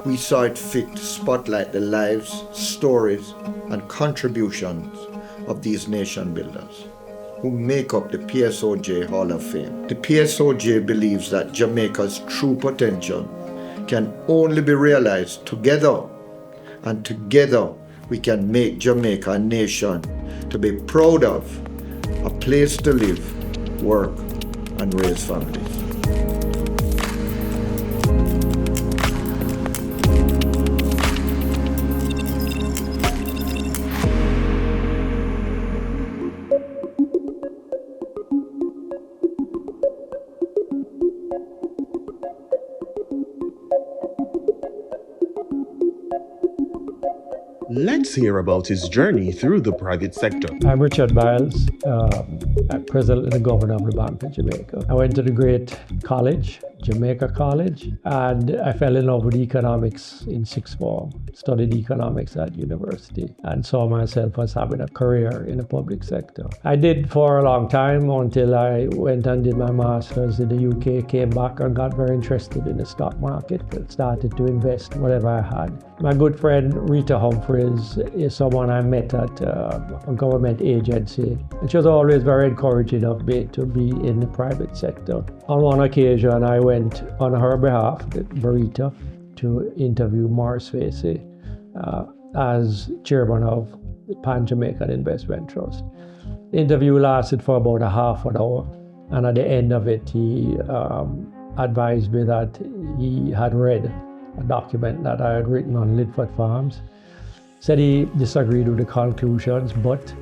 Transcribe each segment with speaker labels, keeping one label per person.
Speaker 1: We saw it fit to spotlight the lives, stories, and contributions of these nation builders who make up the PSOJ Hall of Fame. The PSOJ believes that Jamaica's true potential can only be realized together, and together we can make Jamaica a nation to be proud of, a place to live, work, and raise families.
Speaker 2: Let's hear about his journey through the private sector.
Speaker 3: I'm Richard Byles, President and Governor of the Bank of Jamaica. I went to the great college, Jamaica College, and I fell in love with economics in sixth form. Studied economics at university and saw myself as having a career in the public sector. I did for a long time until I went and did my master's in the UK, came back and got very interested in the stock market and started to invest whatever I had. My good friend Rita Humphreys is someone I met at a government agency, and she was always very encouraging of me to be in the private sector. On one occasion, I went on her behalf, Rita, to interview Morris Facey as chairman of the Pan Jamaican Investment Trust. The interview lasted for about a half an hour, and at the end of it, he advised me that he had read a document that I had written on Lidford Farms. Said he disagreed with the conclusions, but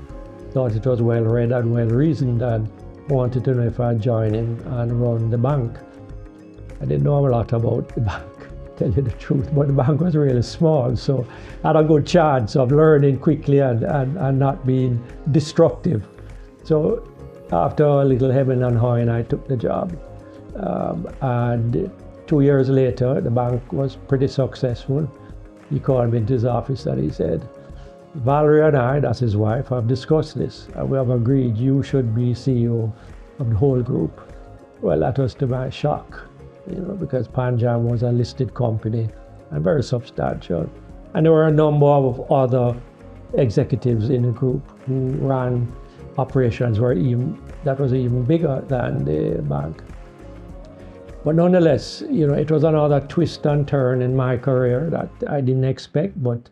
Speaker 3: thought it was well read and well reasoned, and wanted to know if I'd join him and run the bank. I didn't know a lot about the bank, tell you the truth, but the bank was really small, so I had a good chance of learning quickly and not being destructive. So after a little hemming and hawing, I took the job. And 2 years later, the bank was pretty successful. He called me into his office and he said, Valerie and I, that's his wife, have discussed this and we have agreed you should be CEO of the whole group. Well, that was to my shock, because Pan Jam was a listed company and very substantial. And there were a number of other executives in the group who ran operations that was even bigger than the bank. But nonetheless, it was another twist and turn in my career that I didn't expect, but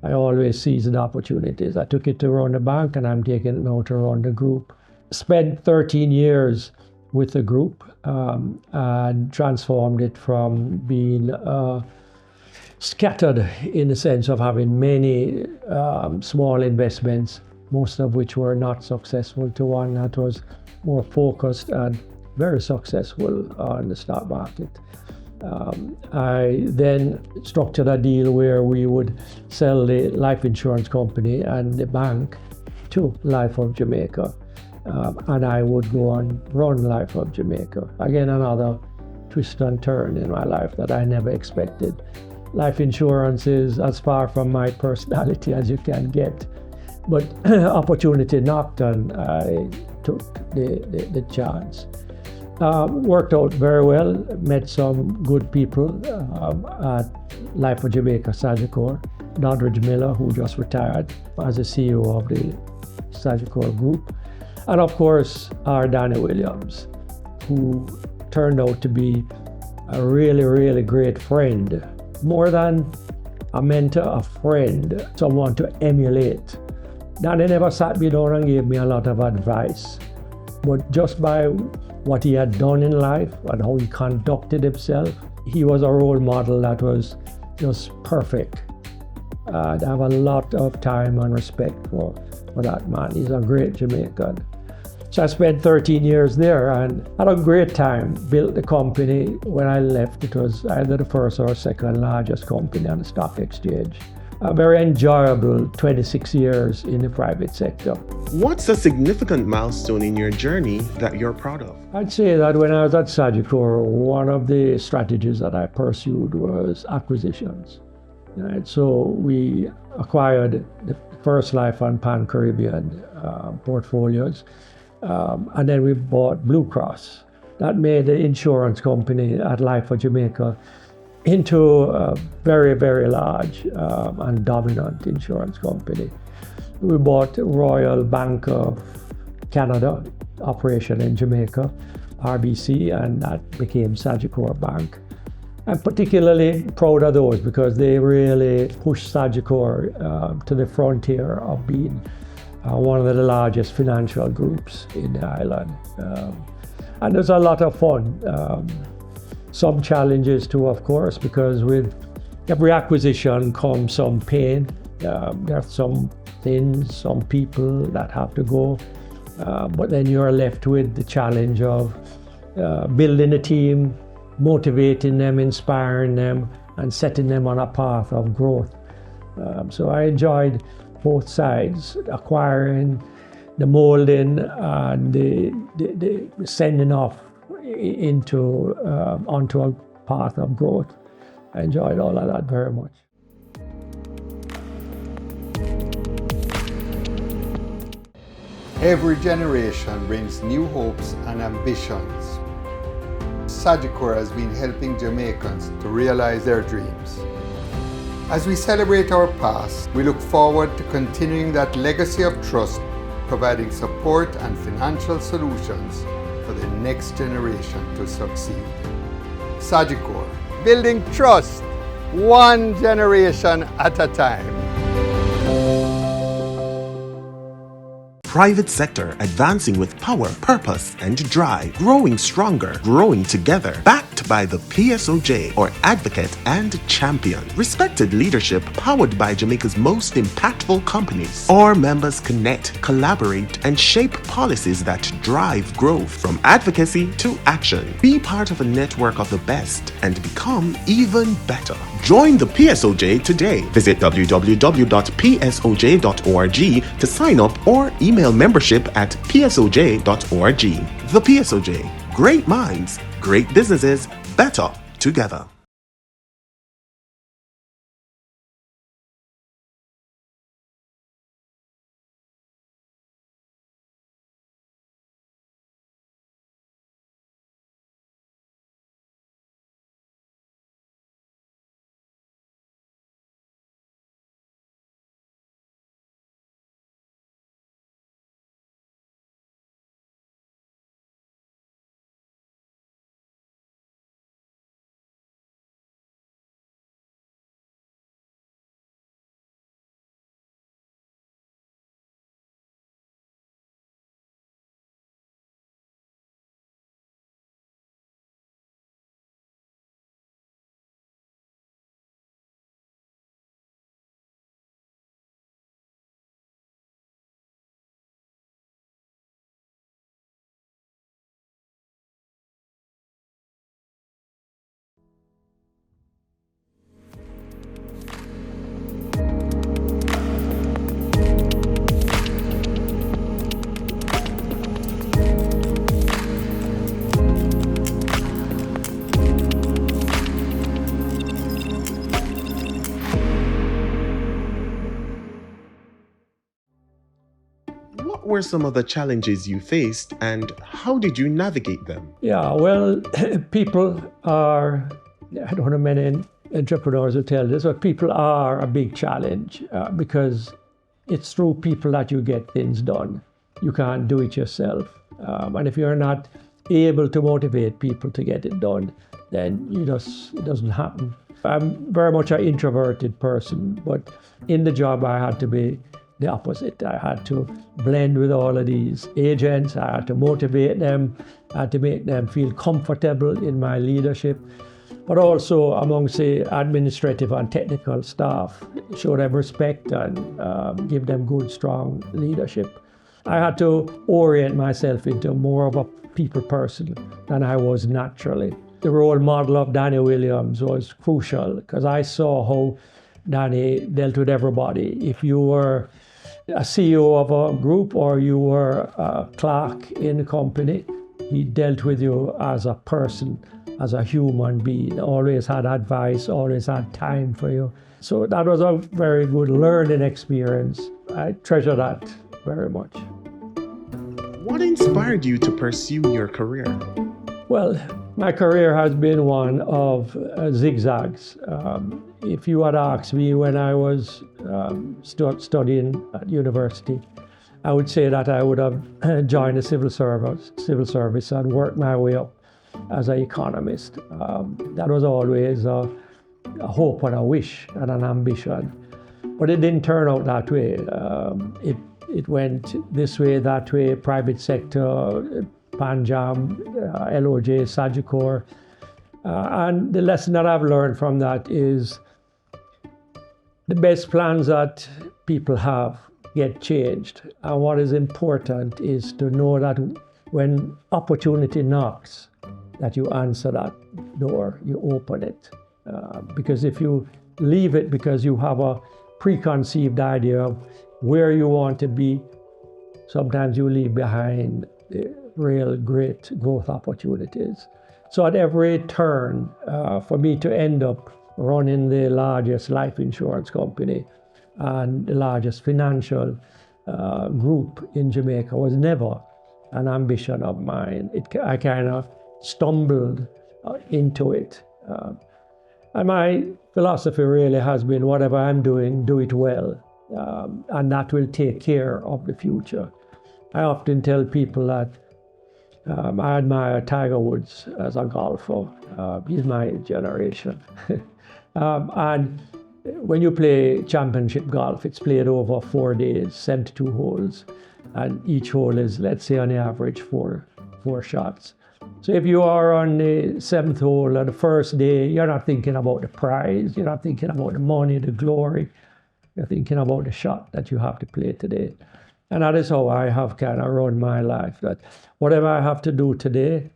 Speaker 3: I always seized the opportunities. I took it to run the bank, and I'm taking it now to run the group. Spent 13 years with the group and transformed it from being scattered in the sense of having many small investments, most of which were not successful, to one that was more focused and very successful on the stock market. I then structured a deal where we would sell the life insurance company and the bank to Life of Jamaica, and I would go and run Life of Jamaica. Again, another twist and turn in my life that I never expected. Life insurance is as far from my personality as you can get, but opportunity knocked and I took the chance. Worked out very well, met some good people at Life of Jamaica Sagicor. Doddridge Miller, who just retired as the CEO of the Sagicor Group. And of course, our Danny Williams, who turned out to be a really, really great friend. More than a mentor, a friend, someone to emulate. Danny never sat me down and gave me a lot of advice, but just by what he had done in life and how he conducted himself, he was a role model that was just perfect. I have a lot of time and respect for that man. He's a great Jamaican. So I spent 13 years there and had a great time. Built the company. When I left, it was either the first or second largest company on the stock exchange. A very enjoyable 26 years in the private sector.
Speaker 2: What's a significant milestone in your journey that you're proud of?
Speaker 3: I'd say that when I was at Sagicor, one of the strategies that I pursued was acquisitions. Right? So we acquired the First Life and Pan Caribbean portfolios, and then we bought Blue Cross. That made the insurance company at Life of Jamaica into a very, very large and dominant insurance company. We bought Royal Bank of Canada operation in Jamaica, RBC, and that became Sagicor Bank. I'm particularly proud of those because they really pushed Sagicor to the frontier of being one of the largest financial groups in the island. And there's a lot of fun. Some challenges too, of course, because with every acquisition comes some pain. There are some things, some people that have to go. But then you're left with the challenge of building a team, motivating them, inspiring them, and setting them on a path of growth. So I enjoyed both sides, acquiring, the molding, and the sending off onto a path of growth. I enjoyed all of that very much.
Speaker 4: Every generation brings new hopes and ambitions. Sagicor has been helping Jamaicans to realize their dreams. As we celebrate our past, we look forward to continuing that legacy of trust, providing support and financial solutions for the next generation to succeed. Sagicor, building trust, one generation at a time.
Speaker 2: Private sector advancing with power, purpose, and drive. Growing stronger, growing together. Backed by the PSOJ, or Advocate and Champion. Respected leadership powered by Jamaica's most impactful companies. Our members connect, collaborate, and shape policies that drive growth from advocacy to action. Be part of a network of the best and become even better. Join the PSOJ today. Visit www.psoj.org to sign up or email membership at psoj.org. The PSOJ. Great minds, great businesses, better together. What were some of the challenges you faced and how did you navigate them?
Speaker 3: Yeah, well, people are, I don't know many entrepreneurs will tell this, but people are a big challenge because it's through people that you get things done. You can't do it yourself. And if you're not able to motivate people to get it done, then it doesn't happen. I'm very much an introverted person, but in the job I had to be the opposite. I had to blend with all of these agents. I had to motivate them. I had to make them feel comfortable in my leadership, but also amongst the administrative and technical staff, show them respect and give them good, strong leadership. I had to orient myself into more of a people person than I was naturally. The role model of Danny Williams was crucial because I saw how Danny dealt with everybody. If you were a CEO of a group or you were a clerk in a company, he dealt with you as a person, as a human being, always had advice, always had time for you. So that was a very good learning experience. I treasure that very much.
Speaker 2: What inspired you to pursue your career?
Speaker 3: Well, My career has been one of zigzags. If you had asked me when I was studying at university, I would say that I would have joined the civil service and worked my way up as an economist. That was always a hope and a wish and an ambition. But it didn't turn out that way. It went this way, that way, private sector, Panjam, LOJ, Sagicor. And the lesson that I've learned from that is the best plans that people have get changed. And what is important is to know that when opportunity knocks, that you answer that door, you open it. Because if you leave it because you have a preconceived idea of where you want to be, sometimes you leave behind real great growth opportunities. So at every turn, for me to end up running the largest life insurance company and the largest financial group in Jamaica was never an ambition of mine. I kind of stumbled into it. And my philosophy really has been, whatever I'm doing, do it well. And that will take care of the future. I often tell people that I admire Tiger Woods as a golfer. He's my generation. And when you play championship golf, it's played over 4 days, 72 holes. And each hole is, let's say, on the average, four shots. So if you are on the 7th hole or the first day, you're not thinking about the prize, you're not thinking about the money, the glory. You're thinking about the shot that you have to play today. And that is how I have kind of run my life, that whatever I have to do today,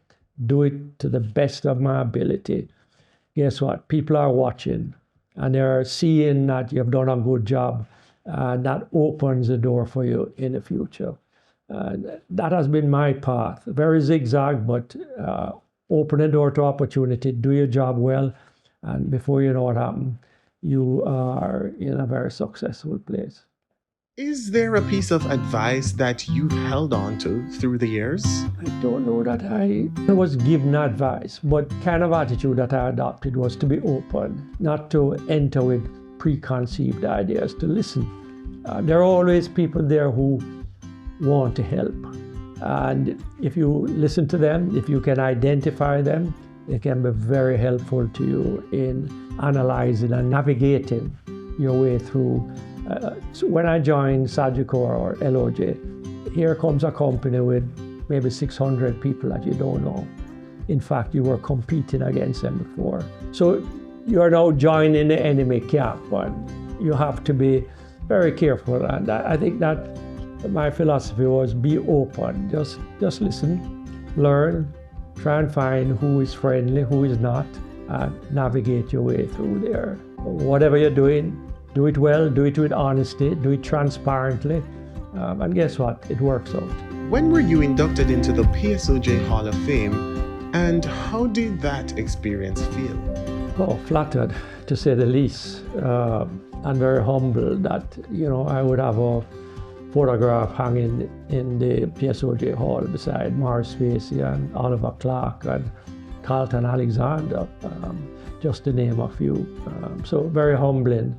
Speaker 3: do it to the best of my ability. Guess what? People are watching and they're seeing that you've done a good job, and that opens the door for you in the future. That has been my path. Very zigzag, but open the door to opportunity, do your job well, and before you know what happens, you are in a very successful place.
Speaker 2: Is there a piece of advice that you held on to through the years?
Speaker 3: I don't know that I was given advice, but kind of attitude that I adopted was to be open, not to enter with preconceived ideas, to listen. There are always people there who want to help. And if you listen to them, if you can identify them, they can be very helpful to you in analyzing and navigating your way through. So when I joined Sagicor or LOJ, here comes a company with maybe 600 people that you don't know. In fact, you were competing against them before. So you are now joining the enemy camp, and you have to be very careful. And I think that my philosophy was be open, just listen, learn, try and find who is friendly, who is not, and navigate your way through there. Whatever you're doing, do it well, do it with honesty, do it transparently, and guess what? It works out.
Speaker 2: When were you inducted into the PSOJ Hall of Fame, and how did that experience feel?
Speaker 3: Oh, flattered, to say the least, and very humbled that, I would have a photograph hanging in the PSOJ Hall beside Morris Spacey and Oliver Clark and Carlton Alexander, just to name a few. So very humbling.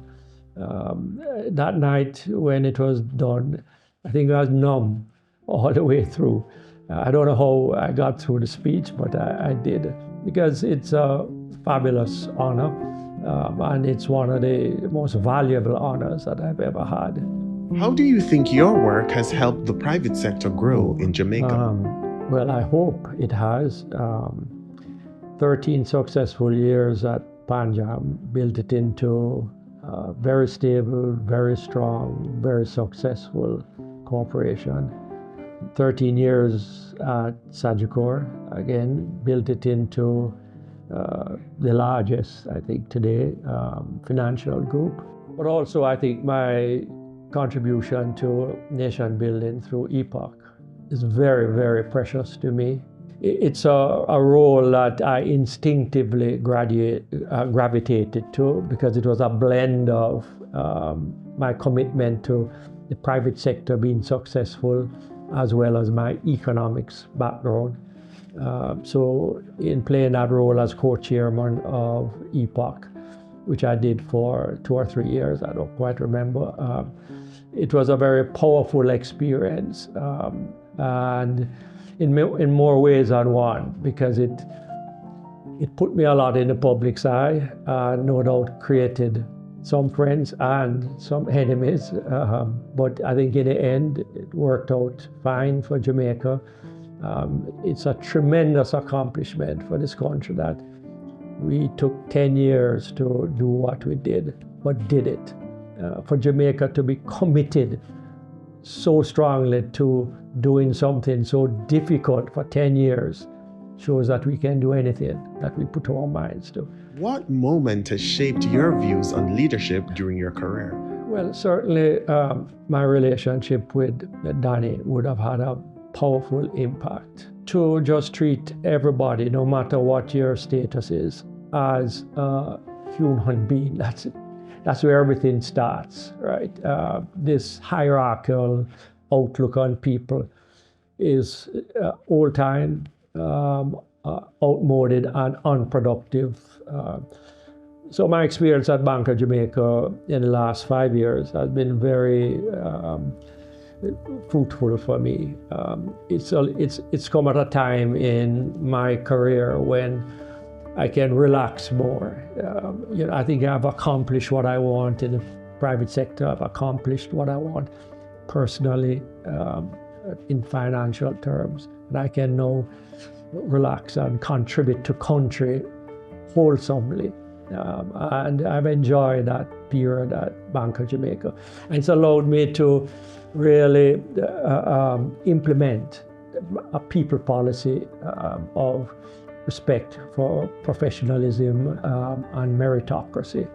Speaker 3: That night when it was done, I think I was numb all the way through. I don't know how I got through the speech, but I did, because it's a fabulous honor, and it's one of the most valuable honors that I've ever had.
Speaker 2: How do you think your work has helped the private sector grow in Jamaica?
Speaker 3: Well, I hope it has. 13 successful years at Panjam built it into a very stable, very strong, very successful corporation. 13 years at Sagicor, again, built it into the largest, I think, today, financial group. But also, I think my contribution to nation building through EPOC is very, very precious to me. It's a role that I instinctively gravitated to, because it was a blend of my commitment to the private sector being successful, as well as my economics background. So in playing that role as co-chairman of EPOC, which I did for 2 or 3 years, I don't quite remember, it was a very powerful experience, and in more ways than one, because it put me a lot in the public's eye, no doubt created some friends and some enemies, but I think in the end it worked out fine for Jamaica. It's a tremendous accomplishment for this country that we took 10 years to do what we did, but did it. For Jamaica to be committed so strongly to doing something so difficult for 10 years shows that we can do anything that we put our minds to.
Speaker 2: What moment has shaped your views on leadership during your career?
Speaker 3: Well, certainly my relationship with Danny would have had a powerful impact. To just treat everybody, no matter what your status is, as a human being. That's where everything starts, right? This hierarchical outlook on people is old-time, outmoded, and unproductive. So my experience at Bank of Jamaica in the last 5 years has been very fruitful for me. It's come at a time in my career when I can relax more. I think I've accomplished what I want in the private sector. I've accomplished what I want personally in financial terms. And I can now relax and contribute to country wholesomely. And I've enjoyed that period at Bank of Jamaica. And it's allowed me to really implement a people policy of respect for professionalism and meritocracy.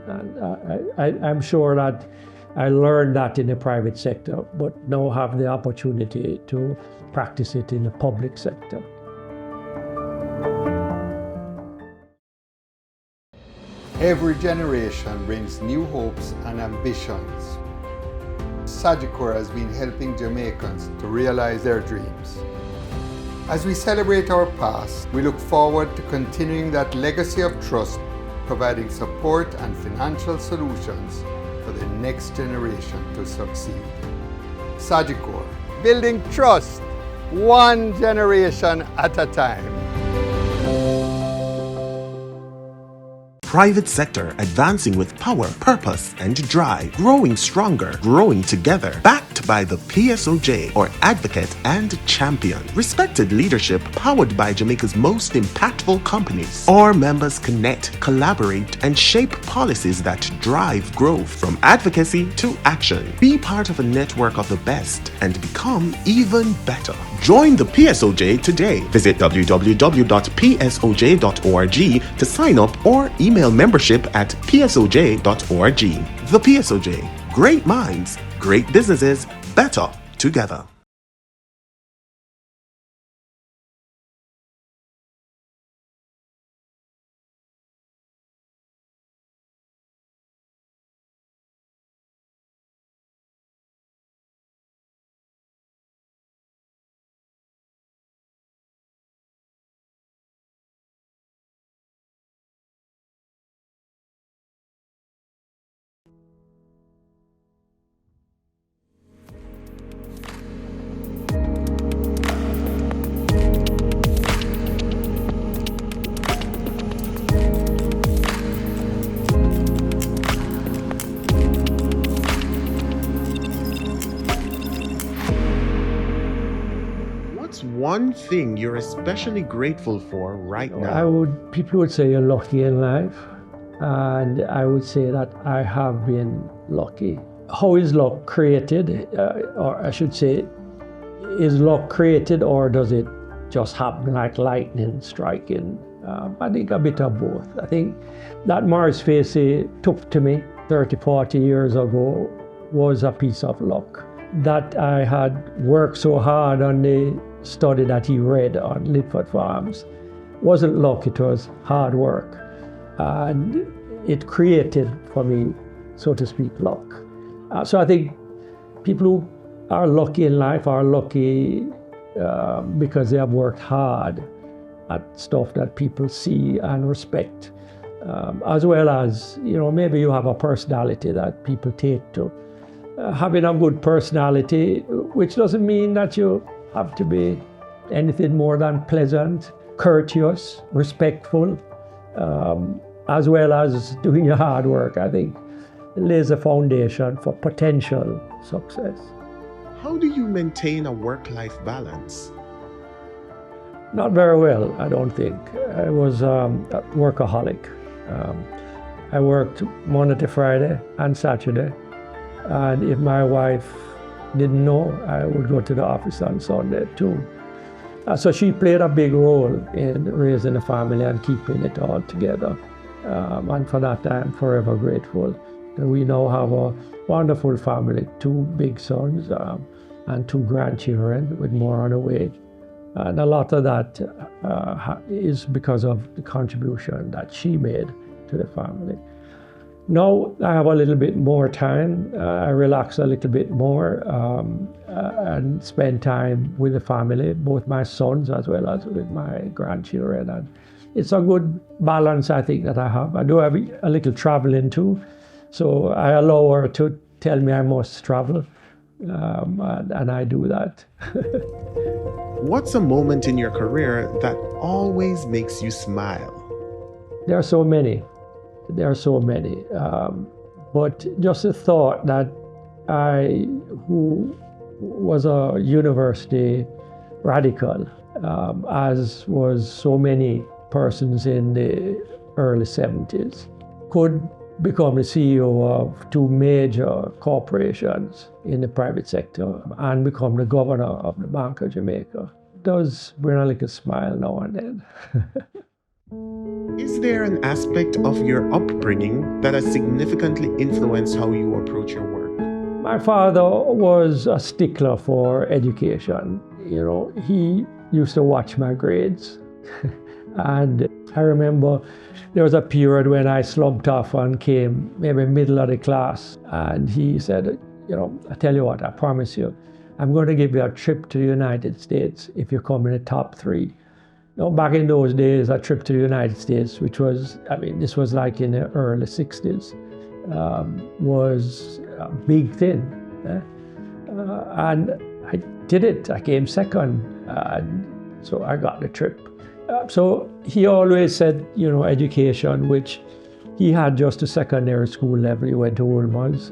Speaker 3: And I'm sure that I learned that in the private sector, but now have the opportunity to practice it in the public sector.
Speaker 4: Every generation brings new hopes and ambitions. Sagicor has been helping Jamaicans to realize their dreams. As we celebrate our past, we look forward to continuing that legacy of trust, providing support and financial solutions for the next generation to succeed. Sagicor, building trust, one generation at a time.
Speaker 2: Private sector advancing with power, purpose, and drive. Growing stronger, growing together. Backed by the PSOJ, or advocate and champion. Respected leadership powered by Jamaica's most impactful companies. Our members connect, collaborate, and shape policies that drive growth from advocacy to action. Be part of a network of the best and become even better. Join the PSOJ today. Visit www.psoj.org to sign up or email membership at psoj.org. The PSOJ. Great minds, great businesses, better together. What's one thing you're especially grateful for right now?
Speaker 3: People would say you're lucky in life, and I would say that I have been lucky. How is luck created? Or I should say, is luck created, or does it just happen like lightning striking? I think a bit of both. I think that Morris Facey took to me 30, 40 years ago was a piece of luck. That I had worked so hard on the study that he read on Lidford Farms wasn't luck, it was hard work. And it created for me, so to speak, luck. So I think people who are lucky in life are lucky because they have worked hard at stuff that people see and respect, as well as, maybe you have a personality that people take to. Having a good personality, which doesn't mean that you have to be anything more than pleasant, courteous, respectful, as well as doing your hard work, I think lays a foundation for potential success.
Speaker 2: How do you maintain a work-life balance?
Speaker 3: Not very well, I don't think. I was a workaholic. I worked Monday to Friday and Saturday. And if my wife didn't know, I would go to the office on Sunday too. So she played a big role in raising the family and keeping it all together. And for that, I'm forever grateful. We now have a wonderful family, 2 big sons and 2 grandchildren with more on the way. And a lot of that is because of the contribution that she made to the family. Now I have a little bit more time. I relax a little bit more and spend time with the family, both my sons as well as with my grandchildren. And it's a good balance, I think, that I have. I do have a little traveling too. So I allow her to tell me I must travel, and I do that.
Speaker 2: What's a moment in your career that always makes you smile?
Speaker 3: There are so many. But just the thought that I, who was a university radical, as was so many persons in the early 70s, could become the CEO of 2 major corporations in the private sector and become the governor of the Bank of Jamaica. It does bring a little smile now and then.
Speaker 2: Is there an aspect of your upbringing that has significantly influenced how you approach your work?
Speaker 3: My father was a stickler for education. He used to watch my grades. And I remember there was a period when I slumped off and came maybe middle of the class. And he said, I tell you what, I promise you, I'm going to give you a trip to the United States if you come in the top 3. Back in those days, a trip to the United States, which was, this was like in the early 60s, was a big thing. And I did it. I came second. And so I got the trip. So he always said, education, which he had just a secondary school level. He went to Woolman's.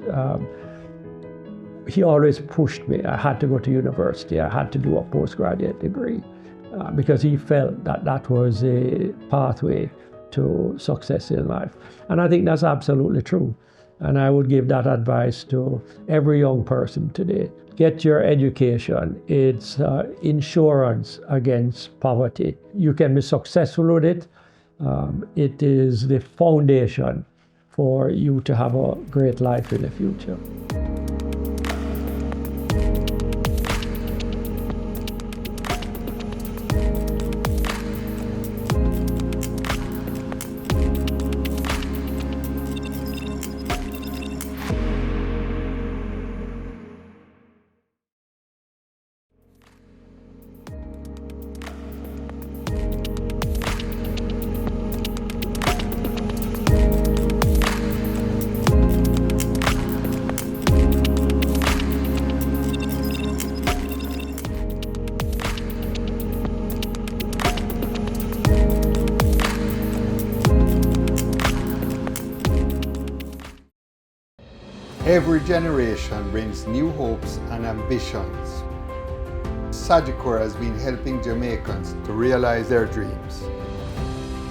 Speaker 3: He always pushed me. I had to go to university. I had to do a postgraduate degree because he felt that that was a pathway to success in life. And I think that's absolutely true. And I would give that advice to every young person today. Get your education. It's insurance against poverty. You can be successful with it. It is the foundation for you to have a great life in the future.
Speaker 4: Every generation brings new hopes and ambitions. Sagicor has been helping Jamaicans to realize their dreams.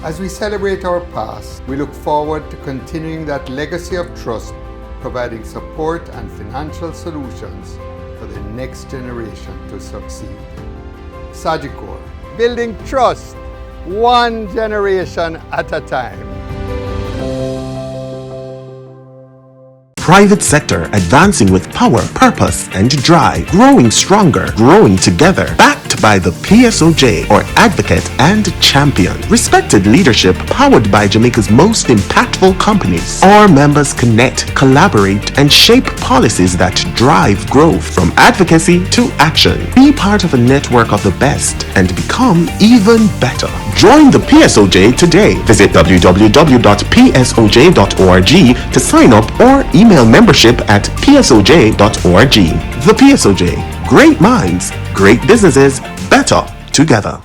Speaker 4: As we celebrate our past, we look forward to continuing that legacy of trust, providing support and financial solutions for the next generation to succeed. Sagicor, building trust, one generation at a time.
Speaker 2: Private sector advancing with power, purpose, and drive. Growing stronger, growing together. Backed backed by the PSOJ or advocate and champion. Respected leadership powered by Jamaica's most impactful companies. Our members connect, collaborate, and shape policies that drive growth from advocacy to action. Be part of a network of the best and become even better. Join the PSOJ today. Visit www.psoj.org to sign up or email membership at psoj.org. The PSOJ. Great minds, great businesses, better together.